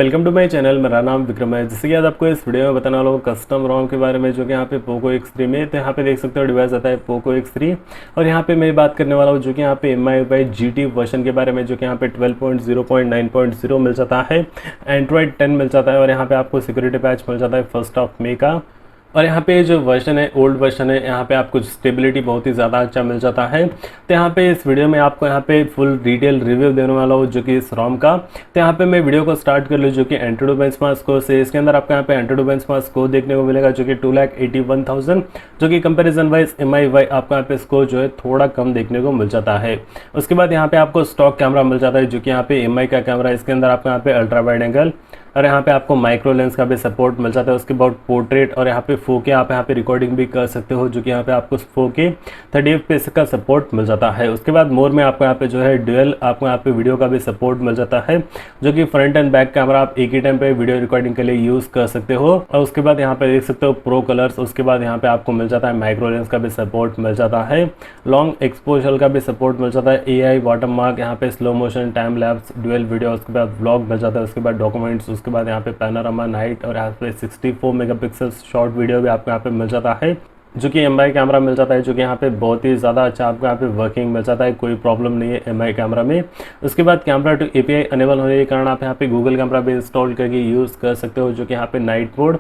Welcome to my channel. मेरा नाम विक्रम है। जैसे कि आज आपको इस वीडियो में बताने वाला हूँ कस्टम रोम के बारे में, जो कि यहाँ पे पोको X3 में। तो यहाँ पे देख सकते हो डिवाइस आता है पोको X3 और यहाँ पे मैं बात करने वाला हूँ जो कि यहाँ पे MIUI GT वर्जन के बारे में, जो कि यहाँ पे 12.0.9.0 मिल जाता है, एंड्रॉयड 10 मिल जाता है और यहाँ पे आपको सिक्योरिटी पैच मिल जाता है 1 मई का। और यहाँ पे जो वर्जन है ओल्ड वर्जन है, यहाँ पे आपको स्टेबिलिटी बहुत ही ज़्यादा अच्छा मिल जाता है। तो यहाँ पे इस वीडियो में आपको यहाँ पे फुल डिटेल रिव्यू देने वाला हूँ जो कि इस रोम का। तो यहाँ पे मैं वीडियो को स्टार्ट कर लूँ जो कि एंटूटू बेंचमार्क स्कोर से। इसके अंदर आपको यहाँ पे एंटूटू बेंचमार्क स्कोर देखने को मिलेगा जो कि 2,81,000, जो कि कंपेरिजन वाइज MIUI आपको यहाँ पे स्कोर जो है थोड़ा कम देखने को मिल जाता है। उसके बाद यहाँ पे आपको स्टॉक कैमरा मिल जाता है जो कि यहाँ पे MI का कैमरा। इसके अंदर आपको यहाँ पे अल्ट्रा वाइड एंगल और यहाँ पे आपको माइक्रो लेंस का भी सपोर्ट मिल जाता है। उसके बाद पोर्ट्रेट और यहाँ पे 4K आप यहाँ पे रिकॉर्डिंग भी कर सकते हो, जो कि यहाँ पे आपको 4K 30fps का सपोर्ट मिल जाता है। उसके बाद मोर में आपको यहाँ पे जो है ड्यूअल आपको यहाँ पे वीडियो का भी सपोर्ट मिल जाता है, जो कि फ्रंट एंड बैक कैमरा आप एक ही टाइम पे वीडियो रिकॉर्डिंग के लिए यूज़ कर सकते हो। और उसके बाद यहाँ पे देख सकते हो प्रो कलर्स। उसके बाद यहाँ पे आपको मिल जाता है माइक्रो लेंस का भी सपोर्ट मिल जाता है, लॉन्ग एक्सपोजर का भी सपोर्ट मिल जाता है, AI वाटरमार्क, यहाँ पे slow motion, time lapse, dual video, उसके बाद व्लॉग मिल जाता है, उसके बाद डॉक्यूमेंट्स, उसके बाद यहाँ पे पैनोरामा नाइट और यहाँ पे 64 मेगापिक्सल शॉर्ट वीडियो भी आपको यहाँ पे मिल जाता है, जो कि MI कैमरा मिल जाता है, जो कि यहाँ पे बहुत ही ज़्यादा अच्छा आपको यहाँ पे वर्किंग मिल जाता है, कोई प्रॉब्लम नहीं है MI कैमरा में। उसके बाद कैमरा टू API अनेबल होने के कारण आप यहाँ पे गूगल कैमरा भी इंस्टॉल करके यूज़ कर सकते हो, जो कि यहाँ पे नाइट मोड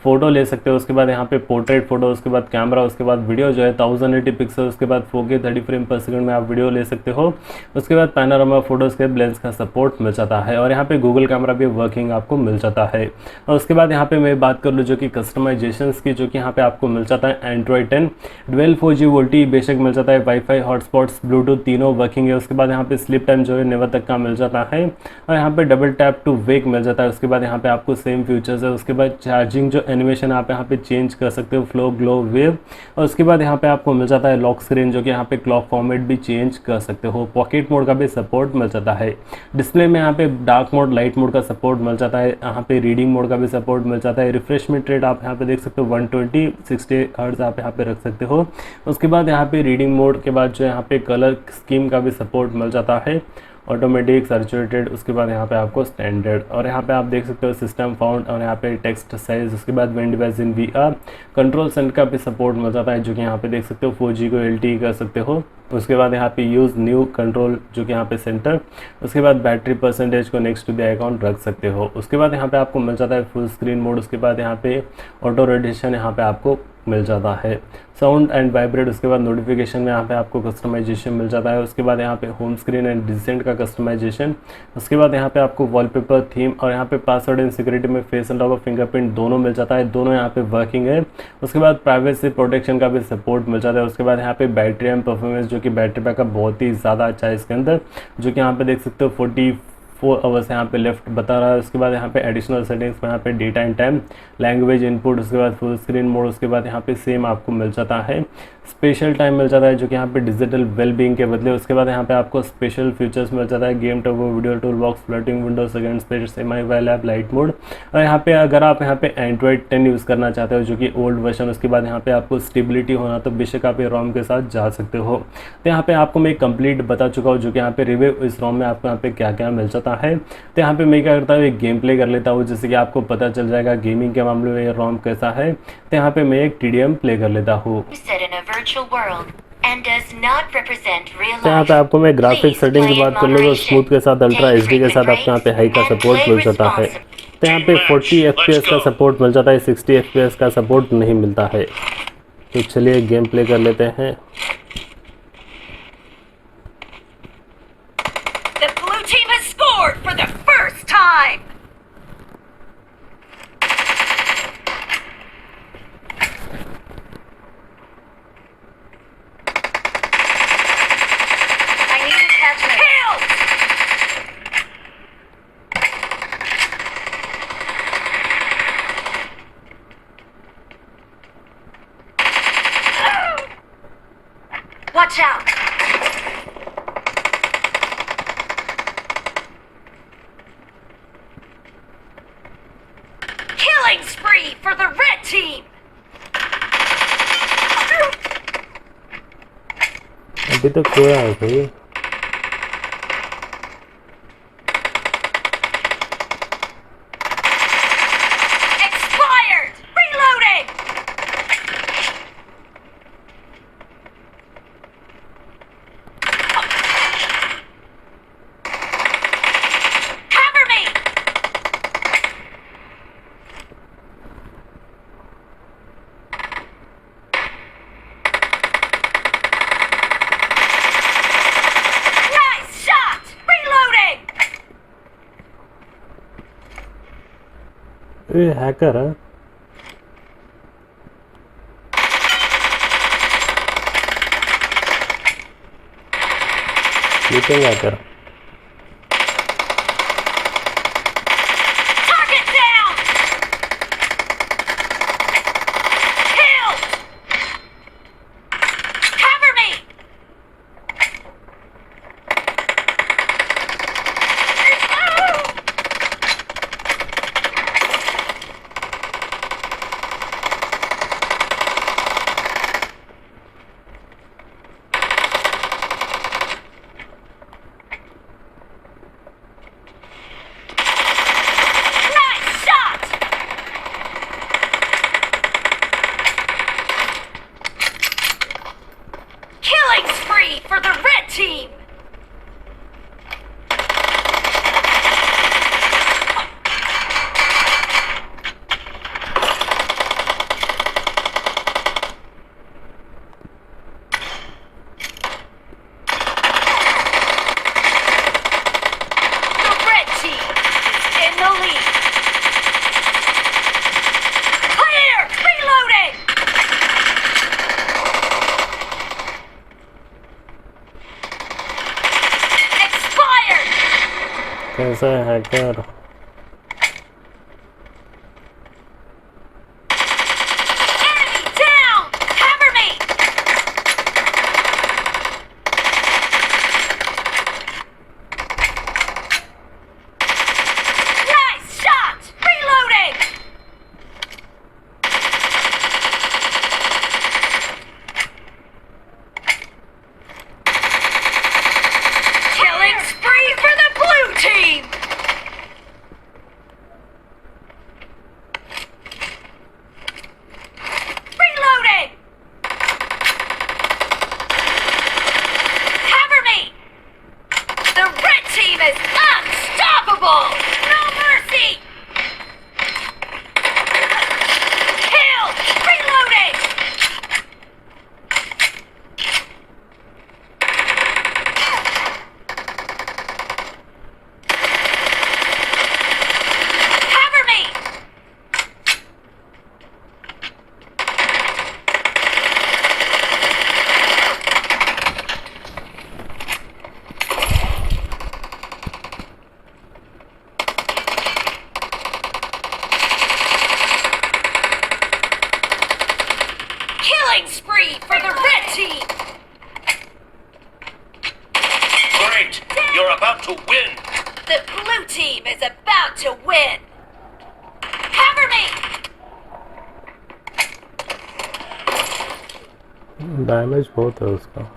फोटो ले सकते हो। उसके बाद यहाँ पे पोर्ट्रेट फोटो, उसके बाद कैमरा, उसके बाद वीडियो जो है 1080 पिक्सल, उसके बाद 4K 30 फ्रेम पर सेकंड में आप वीडियो ले सकते हो। उसके बाद पैनोरामा फोटोज के लेंस का सपोर्ट मिल जाता है और यहाँ पे गूगल कैमरा भी वर्किंग आपको मिल जाता है। और उसके बाद यहाँ पे मैं बात कर लूँ जो कि कस्टमाइजेशन की, जो कि यहाँ पे आपको मिल जाता है एंड्रॉयड 10 12 4G वोल्टी बेशक मिल जाता है, वाईफाई हॉटस्पॉट्स ब्लूटूथ तीनों वर्किंग है। उसके बाद यहाँ पे स्लिप टाइम जो है 9 तक का मिल जाता है और यहाँ पे डबल टैप टू वेक मिल जाता है। उसके बाद यहाँ पे आपको सेम फीचर्स है। उसके बाद चार्जिंग जो एनिमेशन आप यहाँ पे चेंज कर सकते हो, फ्लो, ग्लो, वेव। और उसके बाद यहाँ पे आपको मिल जाता है लॉक स्क्रीन, जो कि यहाँ पे क्लॉक फॉर्मेट भी चेंज कर सकते हो। पॉकेट मोड का भी सपोर्ट मिल जाता है। डिस्प्ले में यहाँ पे डार्क मोड, लाइट मोड का सपोर्ट मिल जाता है। यहाँ पे रीडिंग मोड का भी सपोर्ट मिल जाता है। रिफ्रेशमेंट रेट आप यहाँ पे देख सकते हो 120 60 हर्ट्ज आप यहाँ पे रख सकते हो। उसके बाद यहाँ पे रीडिंग मोड के बाद जो यहाँ पे कलर स्कीम का भी सपोर्ट मिल जाता है, ऑटोमेटिक, सैचुरेटेड, उसके बाद यहाँ पे आपको स्टैंडर्ड। और यहाँ पे आप देख सकते हो सिस्टम फाउंड और यहाँ पे टेक्स्ट साइज। उसके बाद when device in VR control centre का भी सपोर्ट मिल जाता है, जो कि यहाँ पे देख सकते हो 4G को LTE कर सकते हो। उसके बाद यहाँ पे यूज़ न्यू कंट्रोल, जो कि यहाँ पे सेंटर। उसके बाद बैटरी परसेंटेज को नेक्स्ट टू द अकाउंट रख सकते हो। उसके बाद यहाँ पे आपको मिल जाता है फुल स्क्रीन मोड। उसके बाद यहाँ पे ऑटो रोटेशन यहाँ पे आपको मिल जाता है, साउंड एंड वाइब्रेट। उसके बाद नोटिफिकेशन में यहाँ पे आपको कस्टमाइजेशन मिल जाता है। उसके बाद यहाँ पे होम स्क्रीन एंड डिसेंट का कस्टमाइजेशन। उसके बाद यहाँ पे आपको वॉलपेपर, थीम और यहाँ पे पासवर्ड एंड सिक्योरिटी में फेस अनलॉक और फिंगरप्रिंट दोनों मिल जाता है, दोनों यहाँ पे वर्किंग है। उसके बाद प्राइवेसी प्रोटेक्शन का भी सपोर्ट मिल जाता है। उसके बाद यहाँ पे बैटरी एंड परफॉर्मेंस, जो कि बैटरी बैकअप बहुत ही ज़्यादा अच्छा है इसके अंदर, जो कि यहाँ पे देख सकते हो 44 आवर्स यहाँ पे लेफ्ट बता रहा है। उसके बाद यहाँ पे एडिशनल सेटिंग्स में यहाँ पे data and time, language input, उसके बाद फुल स्क्रीन मोड। उसके बाद यहाँ पे सेम आपको मिल जाता है स्पेशल टाइम मिल जाता है, जो कि यहाँ पे डिजिटल वेलबींग के बदले। उसके बाद यहाँ पे आपको स्पेशल फीचर्स मिल जाता है, game turbo, video tool box, floating window, second space, MIUI lab, light mode. और यहाँ पे अगर आप यहाँ पे एंड्रॉयड 10 यूज़ करना चाहते हो, जो कि ओल्ड वर्जन, उसके बाद यहाँ पे आपको स्टेबिलिटी होना, तो बेशक आप ये रोम के साथ जा सकते हो। तो यहाँ पे आपको मैं कंप्लीट बता चुका हूँ, जो कि यहाँ पे रिव्यू इस रोम में आपको यहाँ पे क्या क्या मिल जाता है। तो यहाँ पे मैं क्या करता हूँ, एक गेम प्ले कर लेता हूँ, जिससे कि आपको पता चल जाएगा गेमिंग के मामले में ये रोम कैसा है। तो यहाँ पे मैं एक TDM प्ले कर लेता हूँ। तो यहाँ पे आपको मैं ग्राफिक सेटिंग की बात कर लूँ तो स्मूथ के साथ, अल्ट्रा HD के साथ आपको यहाँ पे हाई का सपोर्ट मिल जाता है। तो यहाँ पे 40 FPS का सपोर्ट मिल जाता है, 60 FPS का सपोर्ट नहीं मिलता है। तो चलिए गेम प्ले कर लेते हैं। Watch out! Killing spree for the red team! अभी तो खोया है भाई। ये हैकर है। Sleeping hacker. For the red team! The red team is in the lead. Clear! Reloading! कैसा है hacker? Spree for the red team! Great! You're about to win! The blue team is about to win! Cover me! Damage बहुत है उसका।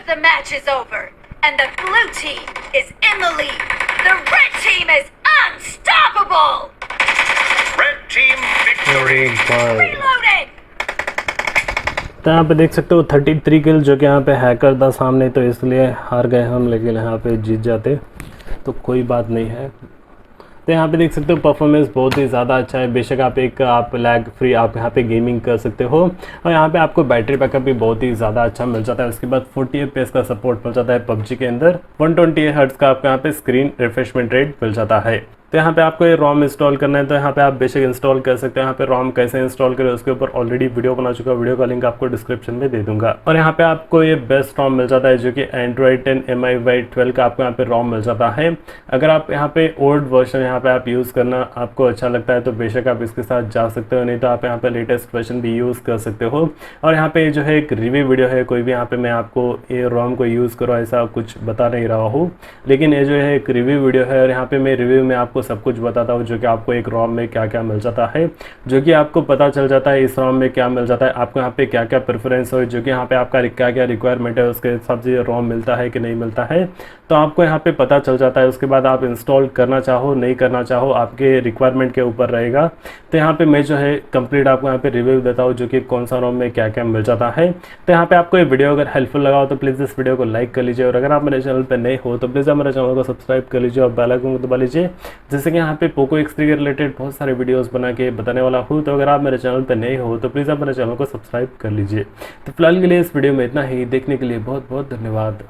The match is over, and the blue team is in the lead. The red team is unstoppable! Red team victory! Reloading! तो यहाँ पे देख सकते हो 33 किल जो कि यहाँ पे हैकर था सामने, तो इसलिए हार गए हम, लेकिन यहाँ पे जीत जाते तो कोई बात नहीं है। तो यहाँ पे देख सकते हो परफॉर्मेंस बहुत ही ज़्यादा अच्छा है। बेशक आप लैग फ्री आप यहाँ पे गेमिंग कर सकते हो, और यहाँ पे आपको बैटरी बैकअप भी बहुत ही ज़्यादा अच्छा मिल जाता है। उसके बाद 40 FPS का सपोर्ट मिल जाता है पबजी के अंदर। 120 हर्ट्ज़ का आपको यहाँ पे स्क्रीन रिफ्रेशमेंट रेट मिल जाता है। तो यहाँ पे आपको ये रोम इंस्टॉल करना है, तो यहाँ पे आप बेशक इंस्टॉल कर सकते हो। यहाँ पे रोम कैसे इंस्टॉल करें उसके ऊपर ऑलरेडी वीडियो बना चुका, वीडियो का लिंक आपको डिस्क्रिप्शन में दे दूंगा। और यहाँ पे आपको ये बेस्ट रोम मिल जाता है जो कि Android 10 MIUI 12 का आपको यहाँ पे रोम मिल जाता है। अगर आप यहाँ पे ओल्ड वर्जन यहाँ पे आप यूज़ करना आपको अच्छा लगता है तो बेशक आप इसके साथ जा सकते हो, नहीं तो आप यहाँ पे लेटेस्ट वर्जन भी यूज़ कर सकते हो। और यहाँ पे जो है एक रिव्यू वीडियो है, कोई भी यहाँ पे मैं आपको ये रोम को यूज़ करो ऐसा कुछ बता नहीं रहा हूँ, लेकिन ये जो है एक रिव्यू वीडियो है, और यहाँ पे मैं रिव्यू में आपको सब कुछ बताता हूँ जो कि आपको एक रोम में क्या क्या मिल जाता है, जो कि आपको पता चल जाता है इस रोम में क्या मिल जाता है, आपको यहाँ पे क्या क्या प्रेफरेंस हो, जो कि यहाँ पे आपका क्या क्या रिक्वायरमेंट है उसके हिसाब से रोम मिलता है कि नहीं मिलता है। तो आपको यहाँ पे पता चल जाता है। उसके बाद आप इंस्टॉल करना चाहो नहीं करना चाहो आपके रिक्वायरमेंट के ऊपर रहेगा। तो यहाँ पे मैं जो है कंप्लीट आपको यहाँ पे रिव्यू देता हूँ जो कि कौन सा रोम में क्या क्या मिल जाता है। तो यहाँ पे आपको ये वीडियो अगर हेल्पफुल लगा हो तो प्लीज़ इस वीडियो को लाइक कर लीजिए, और अगर आप मेरे चैनल पर नए हो तो प्लीज़ आप मेरे चैनल को सब्सक्राइब कर लीजिए और बेल आइकन को दबा लीजिए, जैसे कि यहाँ पे पोको X3 के रिलेटेड बहुत सारे वीडियोस बना के बताने वाला हूँ। तो अगर आप मेरे चैनल पर नए हो तो प्लीज़ आप मेरे चैनल को सब्सक्राइब कर लीजिए। तो फिलहाल के लिए इस वीडियो में इतना ही। देखने के लिए बहुत बहुत धन्यवाद।